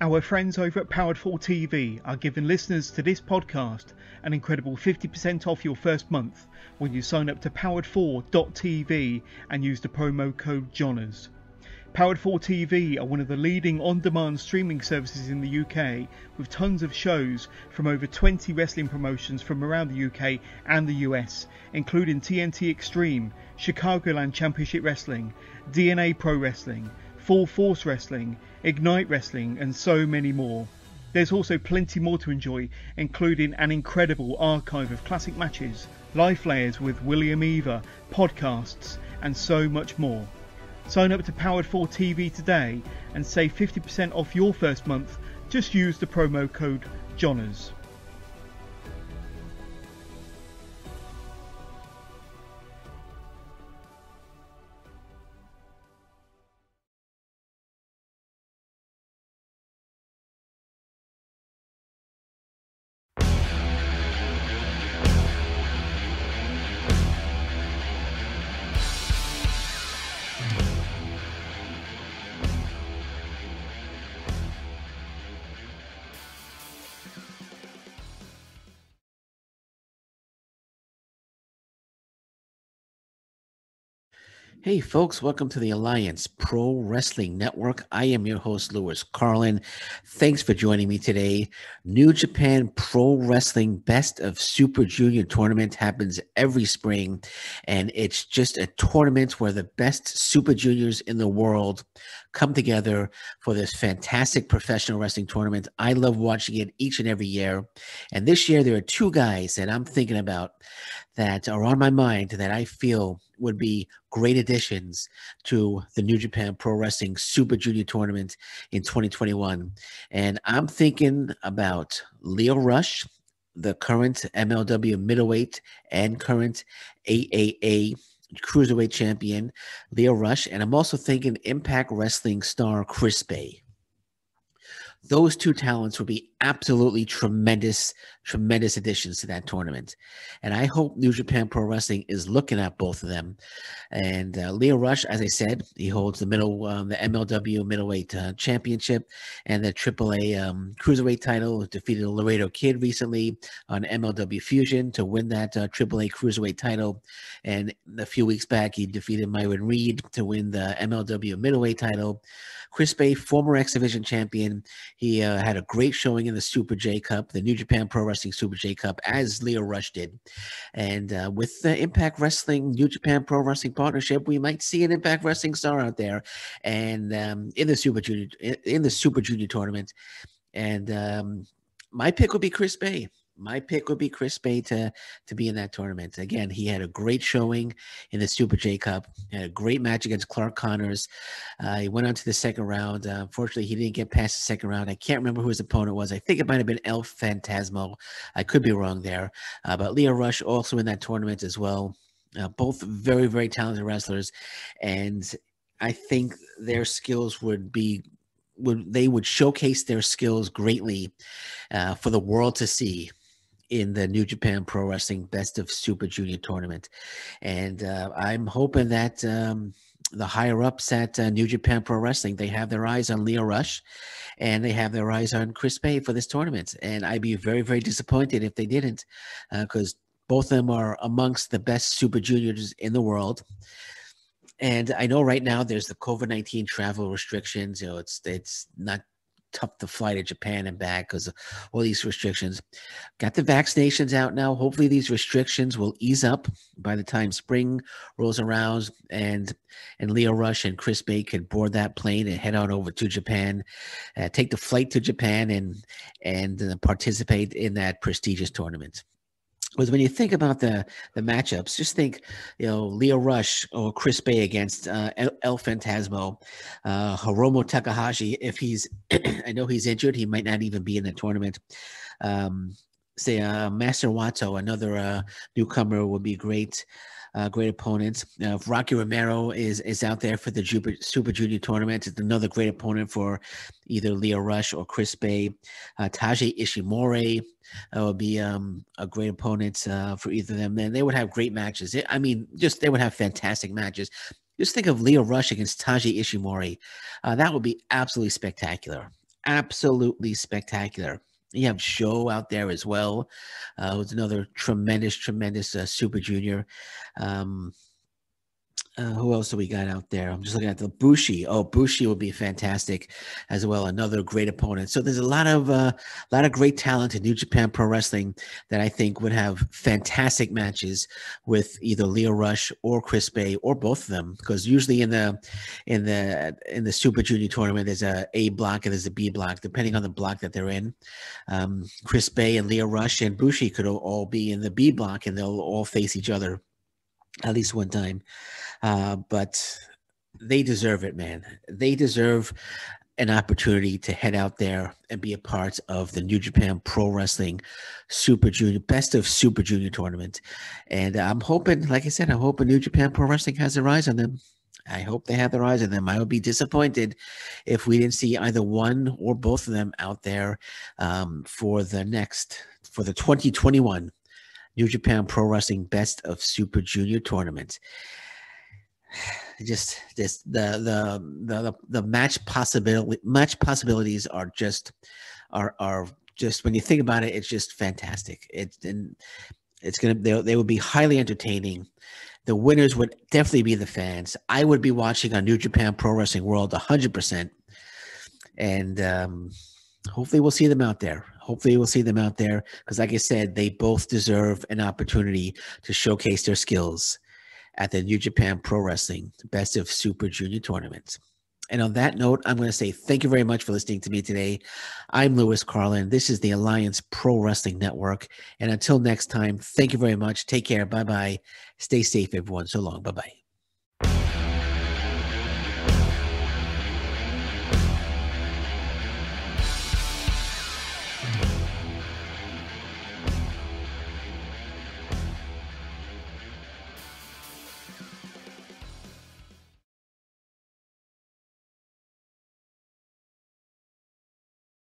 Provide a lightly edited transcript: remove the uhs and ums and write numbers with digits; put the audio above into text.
Our friends over at Powered4 TV are giving listeners to this podcast an incredible 50% off your first month when you sign up to powered4.tv and use the promo code JONAS. Powered4 TV are one of the leading on-demand streaming services in the UK, with tons of shows from over 20 wrestling promotions from around the UK and the US, including TNT Extreme, Chicagoland Championship Wrestling, DNA Pro Wrestling, Full Force Wrestling, Ignite Wrestling, and so many more. There's also plenty more to enjoy, including an incredible archive of classic matches, life layers with William Eva, podcasts, and so much more. Sign up to Powered4 TV today and save 50% off your first month. Just use the promo code JONAS. Hey folks, welcome to the Alliance Pro Wrestling Network. I am your host, Lewis Carlin. Thanks for joining me today. New Japan Pro Wrestling Best of Super Junior Tournament happens every spring, and it's just a tournament where the best Super Juniors in the world come together for this fantastic professional wrestling tournament. I love watching it each and every year, and this year there are two guys that I'm thinking about that are on my mind that I feel would be great additions to the New Japan Pro Wrestling Super Junior Tournament in 2021. And I'm thinking about Lio Rush, the current MLW Middleweight and current AAA Cruiserweight champion, Lio Rush. And I'm also thinking Impact Wrestling star Chris Bey. Those two talents would be absolutely tremendous additions to that tournament. And I hope New Japan Pro Wrestling is looking at both of them. And Lio Rush, as I said, he holds the MLW Middleweight Championship and the AAA Cruiserweight title. Defeated a Laredo Kid recently on MLW Fusion to win that AAA Cruiserweight title. And a few weeks back, he defeated Myron Reed to win the MLW Middleweight title. Chris Bey, former X Division champion, he had a great showing in the Super J Cup, the New Japan Pro Wrestling Super J Cup, as Lio Rush did. And with the Impact Wrestling New Japan Pro Wrestling partnership, we might see an Impact Wrestling star out there, and in the Super Junior tournament. And my pick would be Chris Bey. My pick would be Chris Bey to be in that tournament. Again, he had a great showing in the Super J Cup, had a great match against Clark Connors. He went on to the second round. Unfortunately, he didn't get past the second round. I can't remember who his opponent was. I think it might have been El Phantasmo. I could be wrong there. But Lio Rush also in that tournament as well. Both very, very talented wrestlers. And I think their skills would showcase their skills greatly for the world to see in the New Japan Pro Wrestling Best of Super Junior Tournament. And I'm hoping that the higher-ups at New Japan Pro Wrestling, they have their eyes on Lio Rush, and they have their eyes on Chris Bey for this tournament. And I'd be very, very disappointed if they didn't, because both of them are amongst the best Super Juniors in the world. And I know right now there's the COVID-19 travel restrictions. You know, it's not tough to fly to Japan and back because of all these restrictions. Got the vaccinations out now. Hopefully these restrictions will ease up by the time spring rolls around, and Lio Rush and Chris Bey could board that plane and head on over to Japan, take the flight to Japan and participate in that prestigious tournament. Was when you think about the matchups, just think, Lio Rush or Chris Bey against El Phantasmo, Hiromu Takahashi. If he's, I know he's injured, he might not even be in the tournament. Master Wato, another newcomer, would be great. Great opponent. If Rocky Romero is out there for the Super Junior tournament, it's another great opponent for either Lio Rush or Chris Bey. Taiji Ishimori would be a great opponent for either of them. And they would have great matches. They would have fantastic matches. Just think of Lio Rush against Taiji Ishimori. That would be absolutely spectacular. absolutely spectacular. You have Show out there as well, who's another tremendous Super Junior. Um, who else do we got out there? I'm just looking at the Bushi. Oh, Bushi would be fantastic as well. Another great opponent. So there's a lot of great talent in New Japan Pro Wrestling that I think would have fantastic matches with either Leo Rush or Chris Bey or both of them. Because usually in the Super Junior tournament, there's a block and there's a B block, depending on the block that they're in. Chris Bey and Leo Rush and Bushi could all be in the B block, and they'll all face each other at least one time. But they deserve it, man. They deserve an opportunity to head out there and be a part of the New Japan Pro Wrestling Super Junior, Best of Super Junior tournament. And I'm hoping, like I said, I'm hoping New Japan Pro Wrestling has their eyes on them. I hope they have their eyes on them. I would be disappointed if we didn't see either one or both of them out there for the 2021 New Japan Pro Wrestling Best of Super Junior tournament. Just the match possibilities are just when you think about it, it's just fantastic. They would be highly entertaining. The winners would definitely be the fans. I would be watching on New Japan Pro Wrestling World 100%, and hopefully we'll see them out there. Because, like I said, they both deserve an opportunity to showcase their skills at the New Japan Pro Wrestling Best of Super Junior tournament. And on that note, I'm going to say thank you very much for listening to me today. I'm Lewis Carlin. This is the Alliance Pro Wrestling Network. And until next time, thank you very much. Take care. Bye-bye. Stay safe, everyone. So long. Bye-bye.